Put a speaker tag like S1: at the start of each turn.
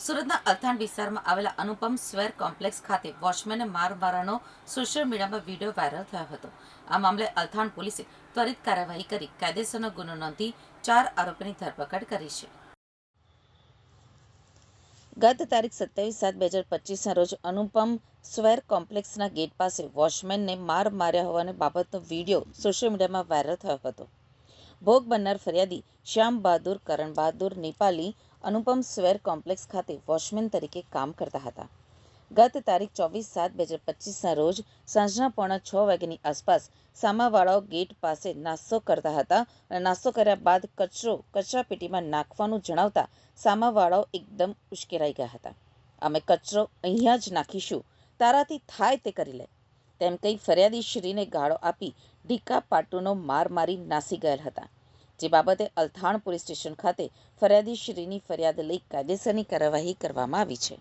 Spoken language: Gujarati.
S1: સુરતના અલથાણ વિસ્તારમાં આવેલા અનુપમ સ્વેર કોમ્પ્લેક્સ ખાતે વોચમેનને માર મારવાનો સોશિયલ મીડિયામાં વિડીયો વાયરલ થયો હતો. આ મામલે અલથાણ પોલીસે ત્વરિત કાર્યવાહી કરી કાયદેસરનો ગુનો નોંધી 4 આરોપીની ધરપકડ કરી છે. ગત તારીખ 27/7/2025ના રોજ અનુપમ સ્વેર કોમ્પ્લેક્સના ગેટ પાસે વોચમેનને માર માર્યા હોવાની બાબતનો વિડીયો સોશિયલ મીડિયામાં વાયરલ થયો હતો. ભોગ બનનાર ફરિયાદી શ્યામ બહાદુર કરણ બહાદુર નેપાલી અનુપમ સ્વેર કોમ્પ્લેક્સ ખાતે વોચમેન તરીકે કામ કરતા હતા. ગત તારીખ 24/7/2025ના રોજ સાંજના 5:45 વાગ્યાની આસપાસ સામાવાળાઓ ગેટ પાસે નાસ્તો કરતા હતા અને નાસ્તો કર્યા બાદ કચરો કચરાપેટીમાં નાખવાનું જણાવતા સામાવાળાઓ એકદમ ઉશ્કેરાઈ ગયા હતા. અમે કચરો અહીંયા જ નાખીશું, તારાથી થાય તે કરી લે, તેમ કહી ફરિયાદી શ્રીને ગાળો આપી ઢીકા પાટુનો માર મારી નાસી ગયેલ હતા. જે બાબતે અલથાણ પોલીસ સ્ટેશન ખાતે ફરિયાદી શ્રીની ફરિયાદ લઈ કાયદેસરની કાર્યવાહી કરવામાં આવી છે.